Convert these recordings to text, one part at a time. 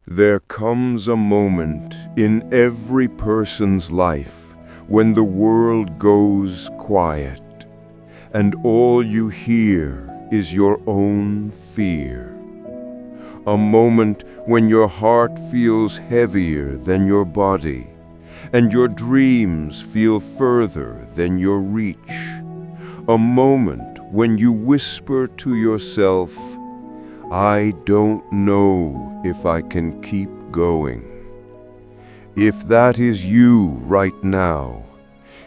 There comes a moment in every person's life when the world goes quiet, and all you hear is your own fear. A moment when your heart feels heavier than your body, and your dreams feel further than your reach. A moment when you whisper to yourself, "I don't know if I can keep going." If that is you right now,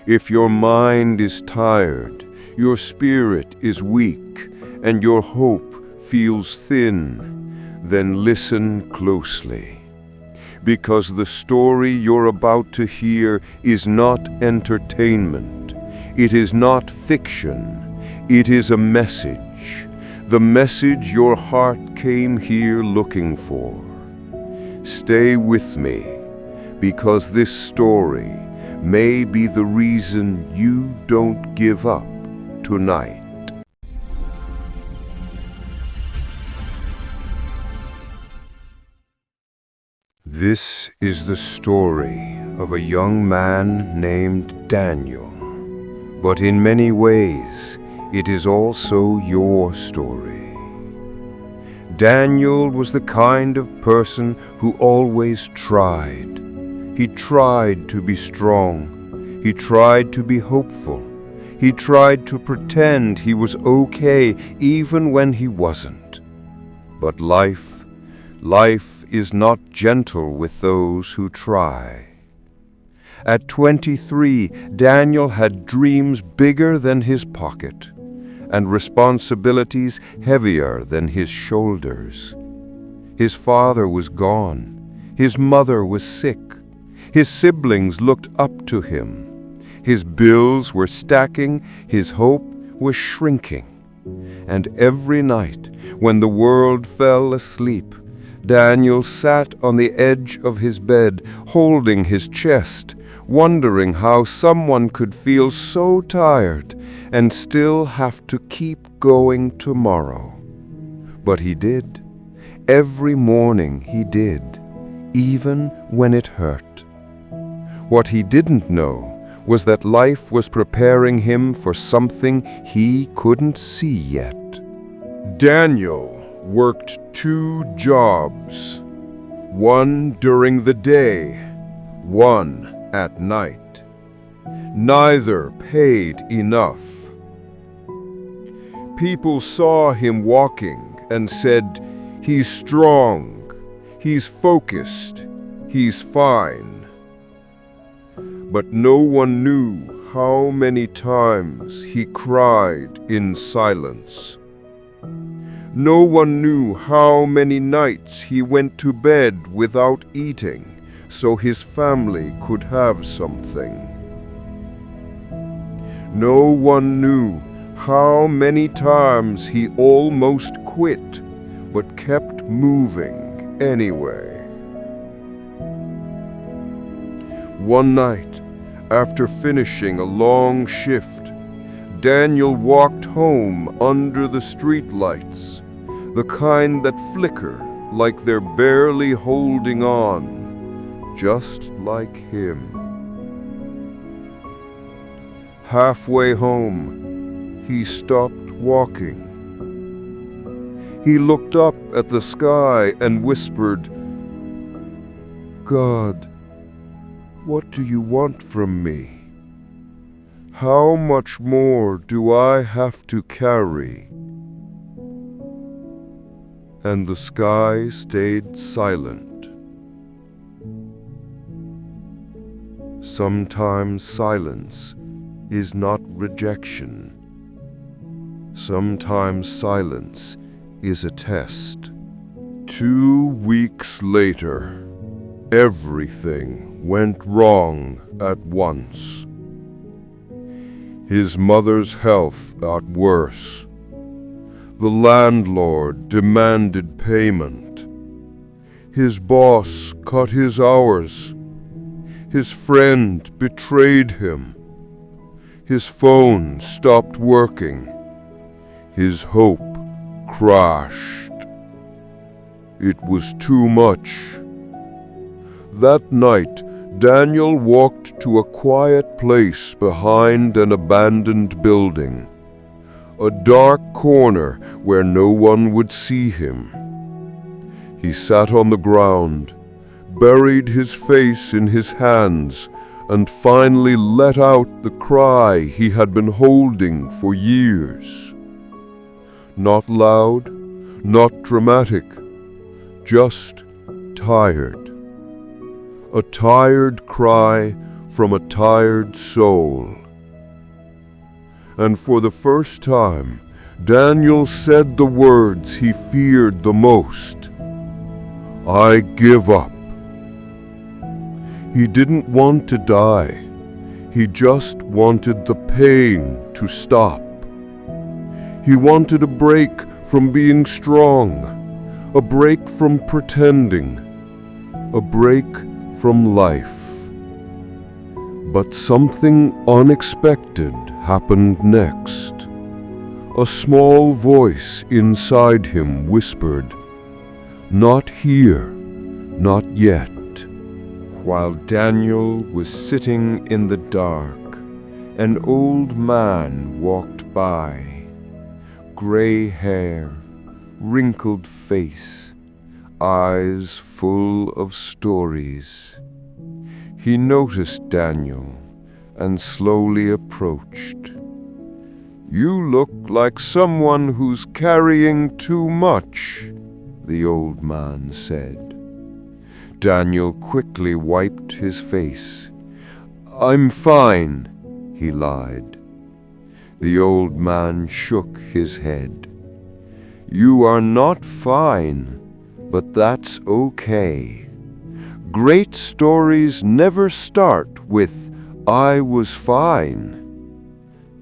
if your mind is tired, your spirit is weak, and your hope feels thin, then listen closely. Because the story you're about to hear is not entertainment. It is not fiction. It is a message. The message your heart came here looking for. Stay with me, because this story may be the reason you don't give up tonight. This is the story of a young man named Daniel. But in many ways, it is also your story. Daniel was the kind of person who always tried. He tried to be strong. He tried to be hopeful. He tried to pretend he was okay even when he wasn't. But life is not gentle with those who try. At 23, Daniel had dreams bigger than his pocket, and responsibilities heavier than his shoulders. His father was gone. His mother was sick. His siblings looked up to him. His bills were stacking. His hope was shrinking. And every night, when the world fell asleep, Daniel sat on the edge of his bed, holding his chest, wondering how someone could feel so tired and still have to keep going tomorrow. But he did. Every morning he did, even when it hurt. What he didn't know was that life was preparing him for something he couldn't see yet. Daniel worked 2 jobs, one during the day, one at night. Neither paid enough. People saw him walking and said, "He's strong, he's focused, he's fine." But no one knew how many times he cried in silence. No one knew how many nights he went to bed without eating so his family could have something. No one knew how many times he almost quit but kept moving anyway. One night, after finishing a long shift, Daniel walked home under the streetlights, the kind that flicker like they're barely holding on, just like him. Halfway home, he stopped walking. He looked up at the sky and whispered, "God, what do you want from me? How much more do I have to carry?" And the sky stayed silent. Sometimes silence is not rejection. Sometimes silence is a test. 2 weeks later, everything went wrong at once. His mother's health got worse. The landlord demanded payment. His boss cut his hours. His friend betrayed him. His phone stopped working. His hope crashed. It was too much That night, Daniel walked to a quiet place behind an abandoned building, a dark corner where no one would see him. He sat on the ground, buried his face in his hands, and finally let out the cry he had been holding for years. Not loud, not dramatic, just tired. A tired cry from a tired soul. And for the first time, Daniel said the words he feared the most. I give up. He didn't want to die. He just wanted the pain to stop. He wanted a break from being strong, a break from pretending, a break from life. But something unexpected happened next. A small voice inside him whispered, "Not here, not yet." While Daniel was sitting in the dark, an old man walked by. Gray hair, wrinkled face, eyes full of stories. He noticed Daniel and slowly approached. "You look like someone who's carrying too much," the old man said. Daniel quickly wiped his face. "I'm fine," he lied. The old man shook his head. "You are not fine, but that's okay. Great stories never start with, 'I was fine.'"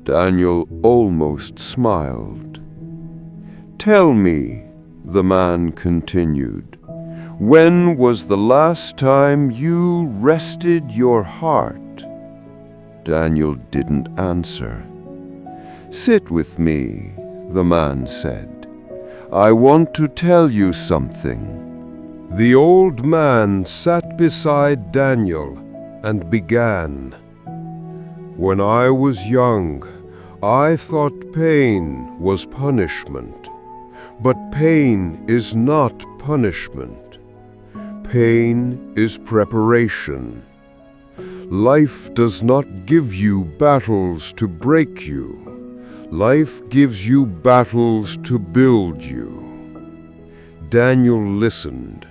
Daniel almost smiled. "Tell me," the man continued, "when was the last time you rested your heart?" Daniel didn't answer. "Sit with me," the man said. "I want to tell you something." The old man sat beside Daniel and began. "When I was young, I thought pain was punishment. But pain is not punishment. Pain is preparation. Life does not give you battles to break you. Life gives you battles to build you." Daniel listened.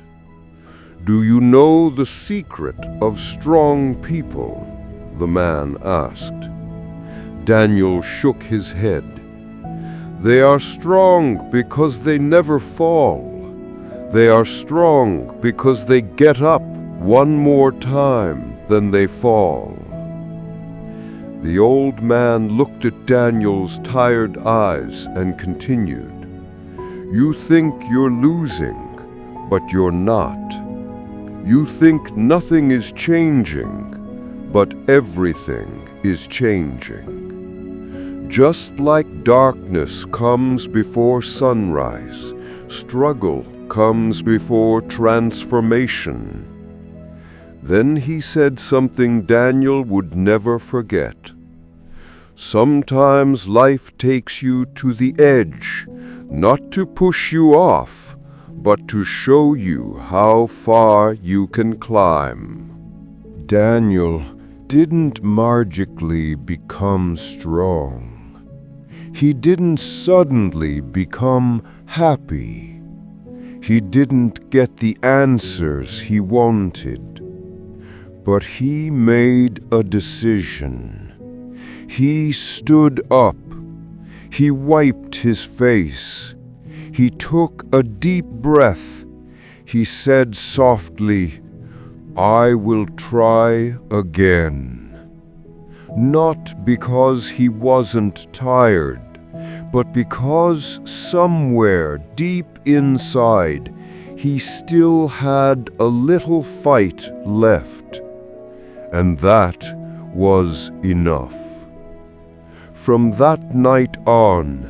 "Do you know the secret of strong people?" the man asked. Daniel shook his head. "They are strong because they never fall. They are strong because they get up one more time than they fall." The old man looked at Daniel's tired eyes and continued, "You think you're losing, but you're not. You think nothing is changing, but everything is changing. Just like darkness comes before sunrise, struggle comes before transformation." Then he said something Daniel would never forget. "Sometimes life takes you to the edge, not to push you off, but to show you how far you can climb." Daniel didn't magically become strong. He didn't suddenly become happy. He didn't get the answers he wanted. But he made a decision. He stood up. He wiped his face. He took a deep breath. He said softly, "I will try again." Not because he wasn't tired, but because somewhere deep inside he still had a little fight left. And that was enough. From that night on,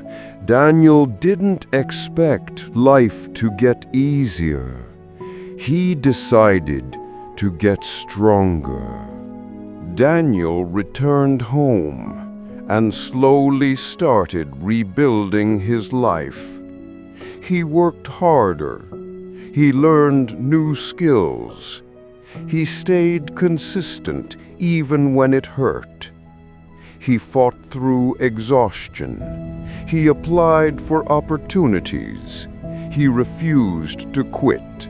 Daniel didn't expect life to get easier. He decided to get stronger. Daniel returned home and slowly started rebuilding his life. He worked harder. He learned new skills. He stayed consistent even when it hurt. He fought through exhaustion. He applied for opportunities. He refused to quit.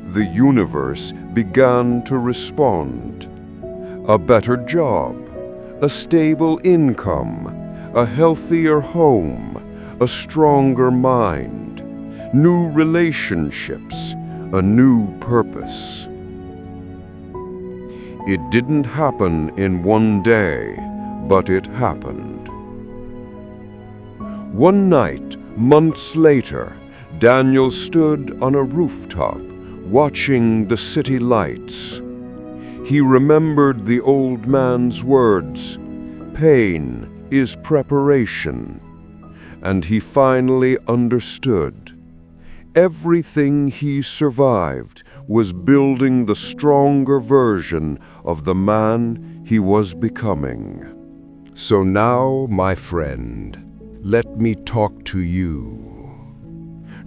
The universe began to respond. A better job, a stable income, a healthier home, a stronger mind, new relationships, a new purpose. It didn't happen in one day, but it happened. One night, months later, Daniel stood on a rooftop, watching the city lights. He remembered the old man's words, "Pain is preparation," and he finally understood. Everything he survived was building the stronger version of the man he was becoming. So now, my friend, let me talk to you.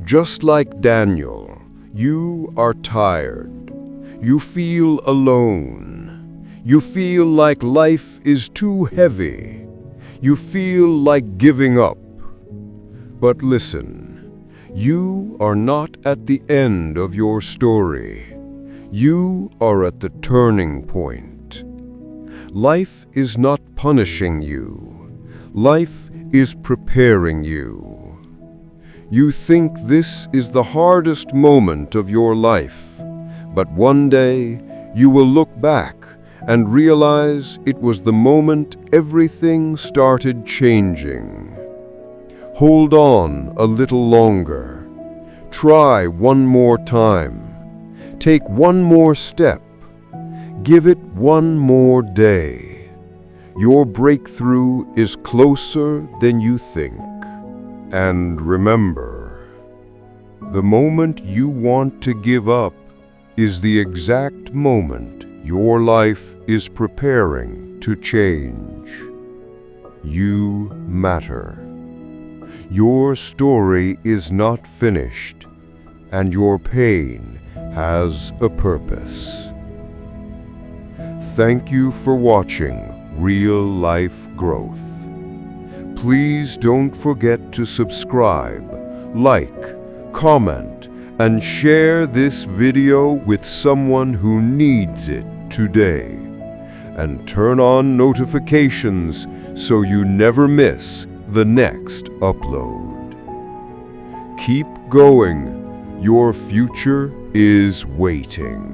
Just like Daniel, you are tired. You feel alone. You feel like life is too heavy. You feel like giving up. But listen, you are not at the end of your story. You are at the turning point. Life is not punishing you. Life is preparing you. You think this is the hardest moment of your life, but one day you will look back and realize it was the moment everything started changing. Hold on a little longer. Try one more time. Take one more step. Give it one more day. Your breakthrough is closer than you think. And remember, the moment you want to give up is the exact moment your life is preparing to change. You matter. Your story is not finished, and your pain has a purpose. Thank you for watching Real Life Growth. Please don't forget to subscribe, like, comment, and share this video with someone who needs it today. And turn on notifications so you never miss the next upload. Keep going. Your future is waiting.